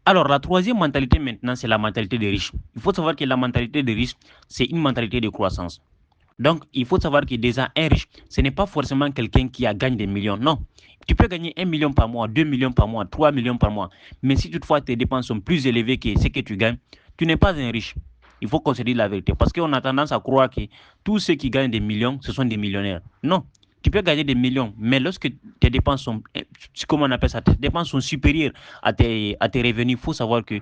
Alors, la troisième mentalité maintenant, c'est la mentalité des riches. Il faut savoir que la mentalité des riches, c'est une mentalité de croissance. Donc, il faut savoir que déjà, un riche, ce n'est pas forcément quelqu'un qui a gagné des millions. Non. Tu peux gagner 1 million par mois, 2 millions par mois, 3 millions par mois. Mais si toutefois tes dépenses sont plus élevées que ce que tu gagnes, tu n'es pas un riche. Il faut qu'on se dise la vérité. Parce qu'on a tendance à croire que tous ceux qui gagnent des millions, ce sont des millionnaires. Non. Tu peux gagner des millions, mais lorsque tes dépenses sont, comment on appelle ça, tes dépenses sont supérieures à tes revenus, il faut savoir que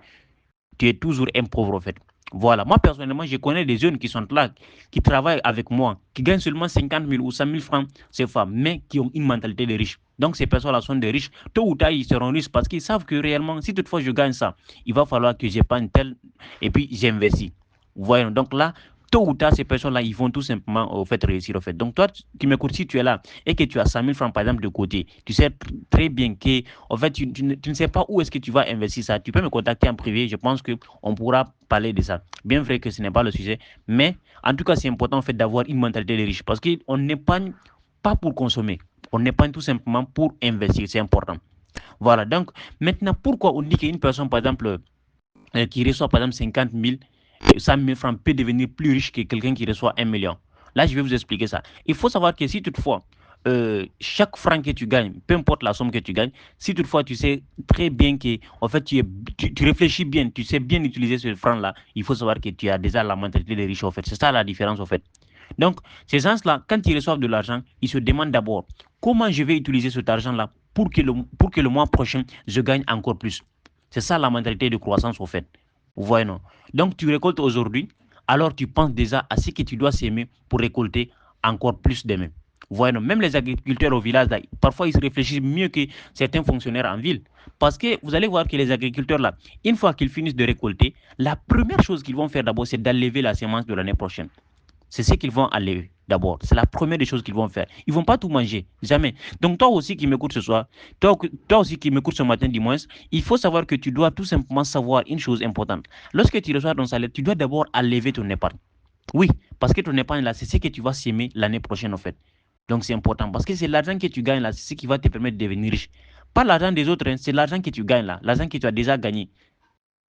tu es toujours un pauvre en fait. Voilà, moi personnellement, je connais des jeunes qui sont là, qui travaillent avec moi, qui gagnent seulement 50 000 ou 100 000 francs CFA, mais qui ont une mentalité de riche. Donc ces personnes-là sont des riches. Tôt ou tard, ils seront riches parce qu'ils savent que réellement, si toutefois je gagne ça, il va falloir que j'épargne tel et puis j'investis. Voyons, donc là, tôt ou tard, ces personnes-là, ils vont tout simplement au fait réussir au fait. Donc toi, qui m'écoutes, si tu es là et que tu as 100 000 francs par exemple de côté, tu sais très bien que en fait, tu ne sais pas où est-ce que tu vas investir ça. Tu peux me contacter en privé. Je pense qu'on pourra parler de ça. Bien vrai que ce n'est pas le sujet. Mais en tout cas, c'est important en fait, d'avoir une mentalité de riche. Parce qu'on n'épargne pas pour consommer. On épargne tout simplement pour investir. C'est important. Voilà. Donc, maintenant, pourquoi on dit qu'une personne, par exemple, qui reçoit par exemple 50 000, 100 000 francs peut devenir plus riche que quelqu'un qui reçoit 1 million. Là, je vais vous expliquer ça. Il faut savoir que si toutefois, chaque franc que tu gagnes, peu importe la somme que tu gagnes, si toutefois tu sais très bien que, en fait, tu réfléchis bien, tu sais bien utiliser ce franc-là, il faut savoir que tu as déjà la mentalité des riches, en fait. C'est ça la différence, en fait. Donc, ces gens-là, quand ils reçoivent de l'argent, ils se demandent d'abord comment je vais utiliser cet argent-là pour que le mois prochain, je gagne encore plus. C'est ça la mentalité de croissance, au fait. Vous voyez, non? Donc, tu récoltes aujourd'hui, alors tu penses déjà à ce que tu dois s'aimer pour récolter encore plus demain. Vous voyez, non? Même les agriculteurs au village, là, parfois, ils se réfléchissent mieux que certains fonctionnaires en ville. Parce que vous allez voir que les agriculteurs, là, une fois qu'ils finissent de récolter, la première chose qu'ils vont faire d'abord, c'est d'enlever la semence de l'année prochaine. C'est ce qu'ils vont aller d'abord. C'est la première des choses qu'ils vont faire. Ils ne vont pas tout manger, jamais. Donc toi aussi qui m'écoutes ce soir, toi aussi qui m'écoutes ce matin du moins, il faut savoir que tu dois tout simplement savoir une chose importante. Lorsque tu reçois ton salaire, tu dois d'abord enlever ton épargne. Oui, parce que ton épargne là, c'est ce que tu vas s'aimer l'année prochaine en fait. Donc c'est important parce que c'est l'argent que tu gagnes là, c'est ce qui va te permettre de devenir riche. Pas l'argent des autres, hein, c'est l'argent que tu gagnes là, l'argent que tu as déjà gagné.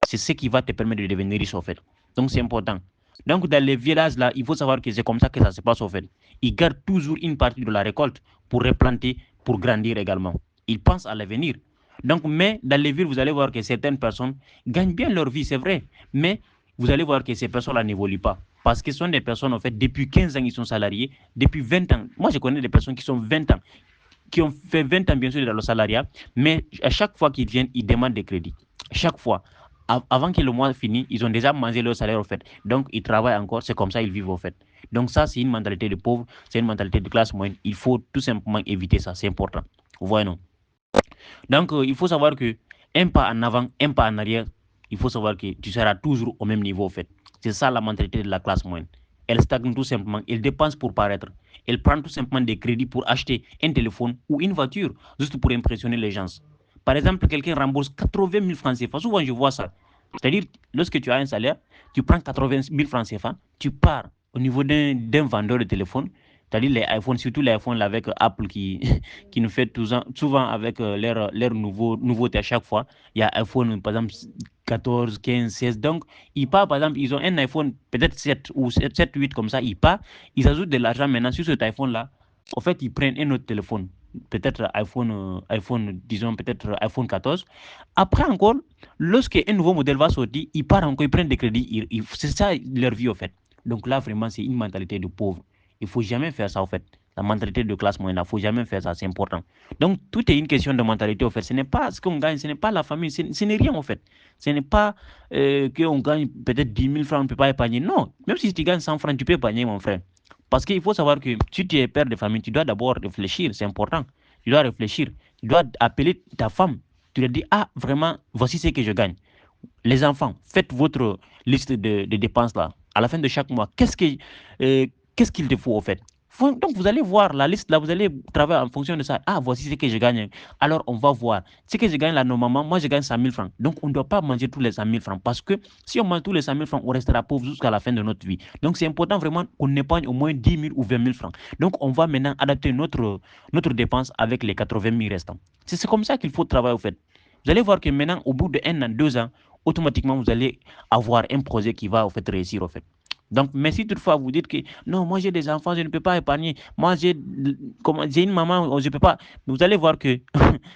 C'est ce qui va te permettre de devenir riche, en fait. Donc, c'est important. Donc, dans les villages, là, il faut savoir que c'est comme ça que ça se passe, en fait. Ils gardent toujours une partie de la récolte pour replanter, pour grandir également. Ils pensent à l'avenir. Donc, mais dans les villes, vous allez voir que certaines personnes gagnent bien leur vie, c'est vrai. Mais vous allez voir que ces personnes-là n'évoluent pas. Parce que ce sont des personnes, en fait, depuis 15 ans, ils sont salariés. Depuis 20 ans. Moi, je connais des personnes qui sont 20 ans, qui ont fait 20 ans, bien sûr, dans le salariat. Mais à chaque fois qu'ils viennent, ils demandent des crédits. Chaque fois avant que le mois finisse, ils ont déjà mangé leur salaire au fait. Donc, ils travaillent encore, c'est comme ça ils vivent au fait. Donc, ça, c'est une mentalité de pauvre, c'est une mentalité de classe moyenne. Il faut tout simplement éviter ça, c'est important. Vous voyez, non? Donc, il faut savoir que un pas en avant, un pas en arrière, il faut savoir que tu seras toujours au même niveau au fait. C'est ça la mentalité de la classe moyenne. Elle stagne tout simplement, elle dépense pour paraître. Elle prend tout simplement des crédits pour acheter un téléphone ou une voiture, juste pour impressionner les gens. Par exemple, quelqu'un rembourse 80 000 francs CFA. Souvent, je vois ça. C'est-à-dire, lorsque tu as un salaire, tu prends 80 000 francs CFA, tu pars au niveau d'un vendeur de téléphone, c'est-à-dire les iPhones, surtout les iPhones avec Apple qui nous fait souvent avec leur nouveauté à chaque fois. Il y a iPhone, par exemple, 14, 15, 16. Donc, ils partent, par exemple, ils ont un iPhone, peut-être 7 ou 7, 8 comme ça, ils partent, ils ajoutent de l'argent maintenant sur cet iPhone-là. En fait, ils prennent un autre téléphone, peut-être iPhone, disons, peut-être iPhone 14. Après encore, lorsque un nouveau modèle va sortir, ils partent encore, ils prennent des crédits. C'est ça leur vie, en fait. Donc là, vraiment, c'est une mentalité de pauvre. Il ne faut jamais faire ça, en fait. La mentalité de classe moyenne, il ne faut jamais faire ça, c'est important. Donc, tout est une question de mentalité, en fait. Ce n'est pas ce qu'on gagne, ce n'est pas la famille, ce n'est rien, en fait. Ce n'est pas qu'on gagne peut-être 10 000 francs, on ne peut pas épargner. Non, même si tu gagnes 100 francs, tu peux épargner, mon frère. Parce qu'il faut savoir que si tu es père de famille, tu dois d'abord réfléchir, c'est important. Tu dois réfléchir. Tu dois appeler ta femme. Tu lui dis, ah, vraiment, voici ce que je gagne. Les enfants, faites votre liste de dépenses là. À la fin de chaque mois, qu'est-ce qu'il te faut au fait? Donc vous allez voir la liste là, vous allez travailler en fonction de ça. Ah, voici ce que je gagne. Alors on va voir. Ce que je gagne là, normalement, moi je gagne 100 000 francs. Donc on ne doit pas manger tous les 100 000 francs parce que si on mange tous les 100 000 francs, on restera pauvre jusqu'à la fin de notre vie. Donc c'est important vraiment qu'on épargne au moins 10 000 ou 20 000 francs. Donc on va maintenant adapter notre dépense avec les 80 000 restants. C'est comme ça qu'il faut travailler au fait. Vous allez voir que maintenant, au bout de 1 an, 2 ans, automatiquement, vous allez avoir un projet qui va, en fait, réussir, en fait. Donc, mais si toutefois vous dites que non, moi j'ai des enfants, je ne peux pas épargner, moi j'ai une maman, je ne peux pas, vous allez voir que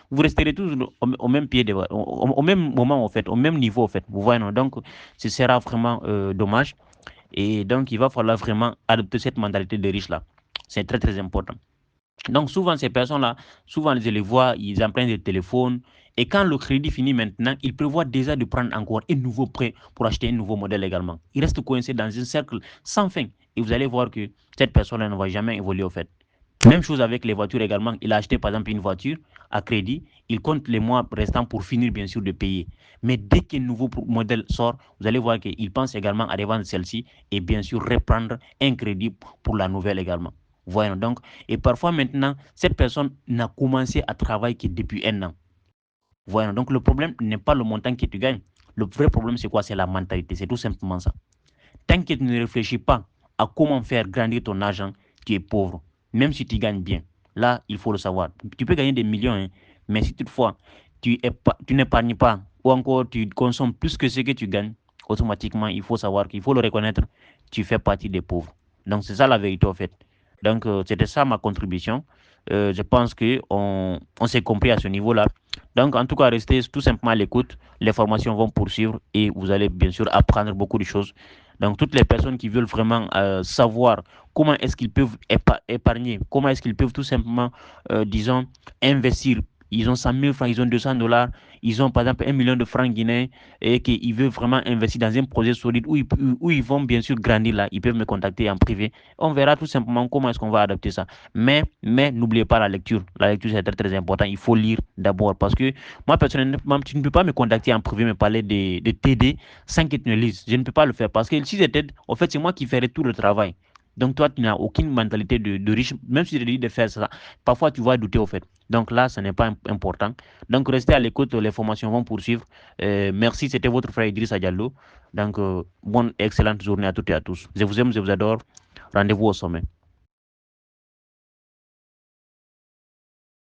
vous resterez toujours au même pied, au même moment, en fait, au même niveau, en fait. Vous voyez, non? Donc, ce sera vraiment dommage. Et donc, il va falloir vraiment adopter cette mentalité de riche-là. C'est très, très important. Donc, souvent, ces personnes-là, souvent, je les vois, ils empruntent des téléphones. Et quand le crédit finit maintenant, ils prévoient déjà de prendre encore un nouveau prêt pour acheter un nouveau modèle également. Ils restent coincés dans un cercle sans fin. Et vous allez voir que cette personne-là ne va jamais évoluer au fait. Même chose avec les voitures également. Il a acheté par exemple une voiture à crédit. Il compte les mois restants pour finir bien sûr de payer. Mais dès qu'un nouveau modèle sort, vous allez voir qu'il pense également à revendre celle-ci et bien sûr reprendre un crédit pour la nouvelle également. Voyons donc. Et parfois maintenant, cette personne n'a commencé à travailler que depuis 1 an. Voyons donc le problème n'est pas le montant que tu gagnes. Le vrai problème c'est quoi? C'est la mentalité. C'est tout simplement ça. Tant que tu ne réfléchis pas à comment faire grandir ton argent, tu es pauvre. Même si tu gagnes bien. Là, il faut le savoir. Tu peux gagner des millions, hein, mais si toutefois tu n'épargnes pas ou encore tu consommes plus que ce que tu gagnes, automatiquement, il faut savoir qu'il faut le reconnaître, tu fais partie des pauvres. Donc, c'est ça la vérité, en fait. Donc, c'était ça ma contribution. Je pense qu'on s'est compris à ce niveau-là. Donc, en tout cas, restez tout simplement à l'écoute. Les formations vont poursuivre et vous allez bien sûr apprendre beaucoup de choses. Donc, toutes les personnes qui veulent vraiment savoir comment est-ce qu'ils peuvent épargner, comment est-ce qu'ils peuvent tout simplement, disons, investir. Ils ont 100 000 francs, ils ont 200 $, ils ont par exemple 1 million de francs guinéens et qu'ils veulent vraiment investir dans un projet solide où ils vont bien sûr grandir là. Ils peuvent me contacter en privé. On verra tout simplement comment est-ce qu'on va adapter ça. Mais n'oubliez pas la lecture. La lecture, c'est très, très important. Il faut lire d'abord parce que moi, personnellement, tu ne peux pas me contacter en privé, me parler de TD sans que tu ne lises. Je ne peux pas le faire parce que si je t'aide, en fait, c'est moi qui ferai tout le travail. Donc, toi, tu n'as aucune mentalité de riche, même si je te dis de faire ça. Parfois, tu vas douter, au fait. Donc là, ce n'est pas important. Donc, restez à l'écoute, les formations vont poursuivre. Merci, c'était votre frère Idriss Diallo. Donc, bonne, excellente journée à toutes et à tous. Je vous aime, je vous adore. Rendez-vous au sommet.